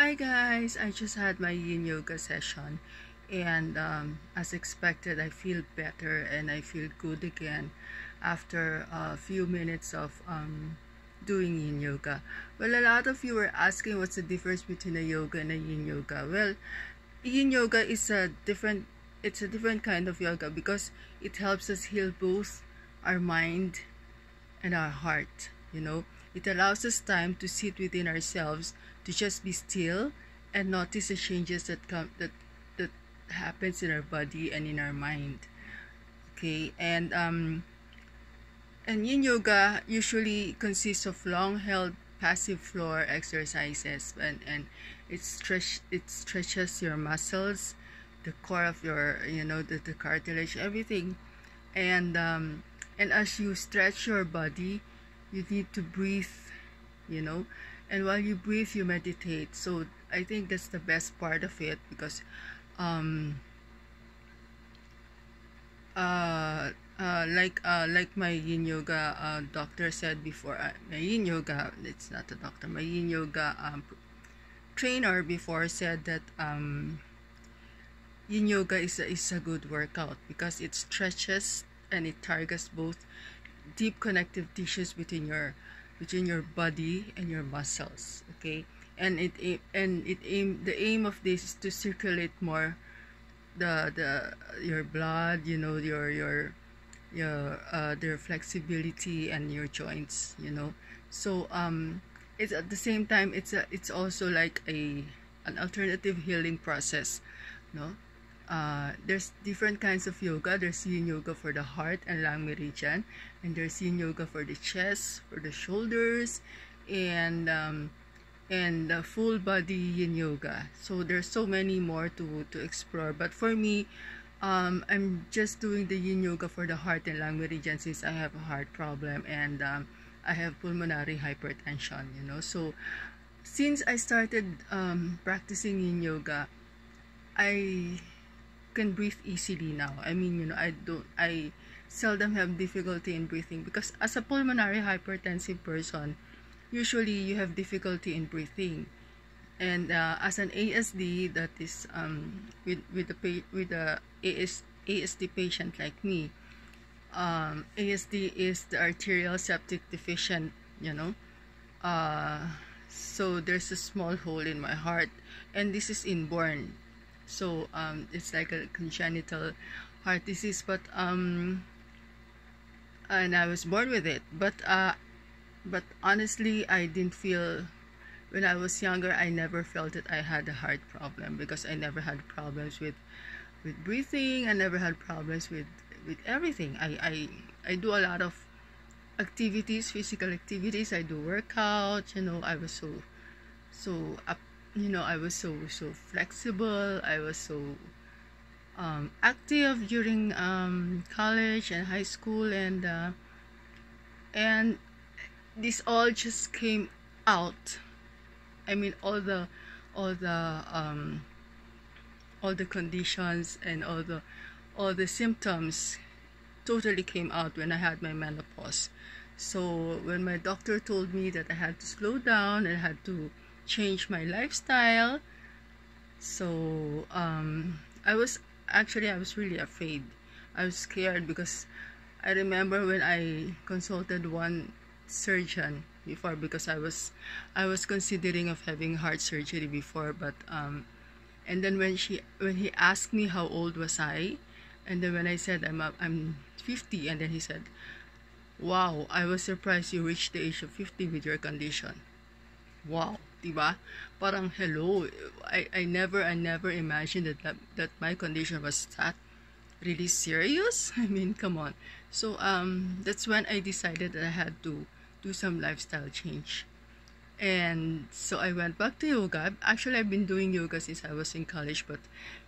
Hi guys, I just had my Yin Yoga session, and as expected I feel better and I feel good again after a few minutes of doing Yin Yoga. Well, a lot of you were asking what's the difference between a yoga and a Yin Yoga. Well, Yin Yoga is it's a different kind of yoga because it helps us heal both our mind and our heart. It allows us time to sit within ourselves, to just be still and notice the changes that happens in our body and in our mind. Okay, and Yin Yoga usually consists of long held passive floor exercises, and it stretches your muscles, the core of your the cartilage, everything. And as you stretch your body, you need to breathe, and while you breathe you meditate. So I think that's the best part of it, because like my Yin Yoga doctor said before, my Yin Yoga, it's not a doctor, my Yin Yoga trainer before said that Yin Yoga is a good workout because it stretches and it targets both deep connective tissues between your body and your muscles. Okay, and the aim of this is to circulate more your blood, their flexibility and your joints. So it's at the same time it's also like an alternative healing process. There's different kinds of yoga. There's Yin Yoga for the heart and lung meridian, and there's Yin Yoga for the chest, for the shoulders, and the full body Yin Yoga. So there's so many more to explore, but for me, I'm just doing the Yin Yoga for the heart and lung meridian since I have a heart problem, and I have pulmonary hypertension. So since I started practicing Yin Yoga, I can breathe easily now. I mean, I seldom have difficulty in breathing, because as a pulmonary hypertensive person, usually you have difficulty in breathing. And as an ASD, that is with the ASD patient like me, ASD is the arterial septic deficient. So there's a small hole in my heart, and this is inborn. So it's like a congenital heart disease, but and I was born with it. But honestly, I didn't feel, when I was younger, I never felt that I had a heart problem, because I never had problems with breathing. I never had problems with everything. I do a lot of activities, physical activities. I do workouts. I was so up. I was so flexible. I was so active during college and high school, and this all just came out. I mean, all the conditions and all the symptoms totally came out when I had my menopause. So when my doctor told me that I had to slow down and I had to change my lifestyle, so I was really afraid. I was scared, because I remember when I consulted one surgeon before, because I was considering of having heart surgery before, but and then when he asked me how old was I, and then when I said I'm 50, and then he said, "Wow, I was surprised you reached the age of 50 with your condition." Wow, diba? Parang hello. I never imagined that my condition was that really serious. I mean, come on. So that's when I decided that I had to do some lifestyle change. And so I went back to yoga. Actually, I've been doing yoga since I was in college, but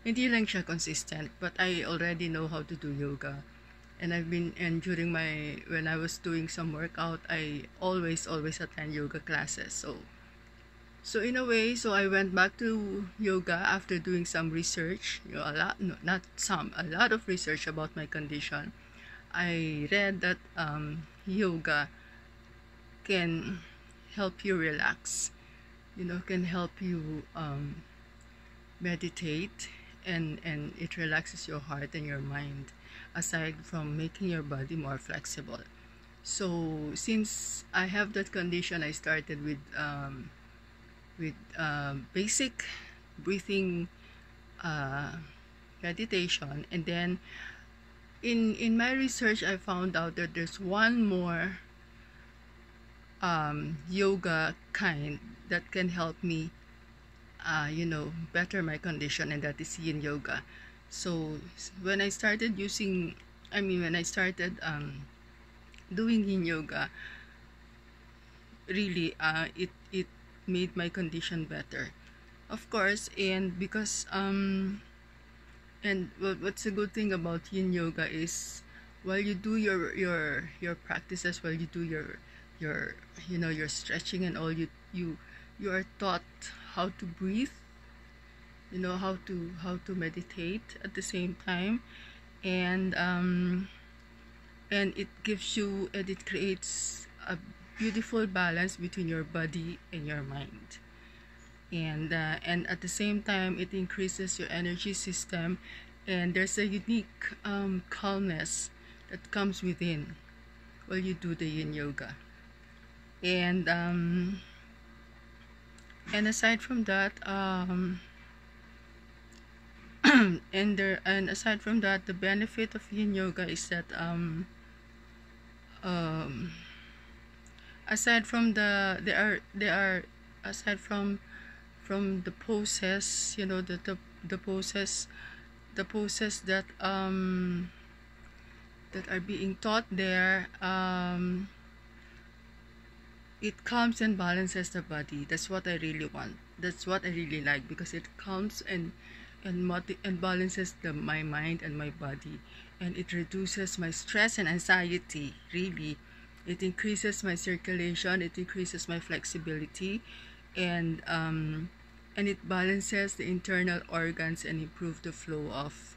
hindi lang siya consistent. But I already know how to do yoga. And during when I was doing some workout, I always attend yoga classes. So in a way, so I went back to yoga after doing some research, a lot of research about my condition. I read that yoga can help you relax. can help you meditate, and it relaxes your heart and your mind, aside from making your body more flexible. So since I have that condition, I started with basic breathing meditation, and then in my research I found out that there's one more yoga kind that can help me better my condition, and that is Yin Yoga. So when I started doing Yin Yoga, really it made my condition better, of course. And because and what's a good thing about Yin Yoga is, while you do your practices, while you do your stretching and all, you are taught how to breathe, how to meditate at the same time. And it creates a beautiful balance between your body and your mind. And at the same time, it increases your energy system, and there's a unique calmness that comes within while you do the Yin Yoga. And aside from that, and aside from that, the benefit of Yin Yoga is that aside from aside from the poses, the poses that are being taught there, it calms and balances the body. That's what I really want. That's what I really like, because it calms and balances my mind and my body, and it reduces my stress and anxiety. Really, it increases my circulation, it increases my flexibility, and it balances the internal organs and improve the flow of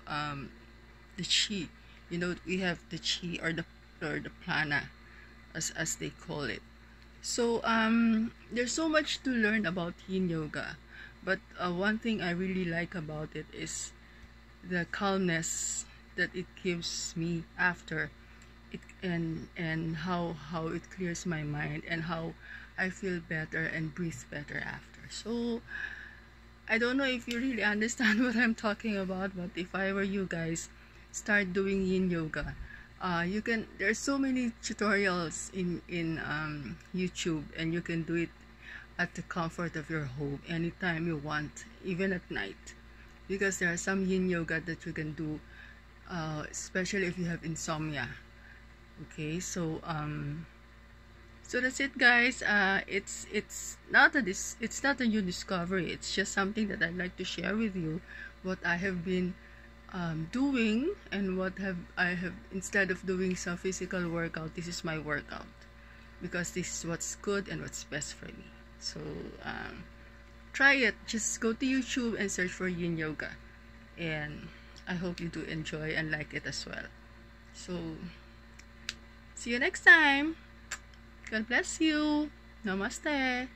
the chi. We have the chi, or the prana, as they call it. So there's so much to learn about Yin Yoga, but one thing I really like about it is the calmness that it gives me after it, and how it clears my mind, and how I feel better and breathe better after. So I don't know if you really understand what I'm talking about, but if I were you guys, start doing Yin Yoga. There's so many tutorials in YouTube, and you can do it at the comfort of your home anytime you want, even at night, because there are some Yin Yoga that you can do, especially if you have insomnia. Okay, so that's it, guys. It's not a new discovery. It's just something that I'd like to share with you, what I have been doing, and instead of doing some physical workout, this is my workout, because this is what's good and what's best for me. So try it. Just go to YouTube and search for Yin Yoga, and I hope you do enjoy and like it as well. So see you next time. God bless you. Namaste.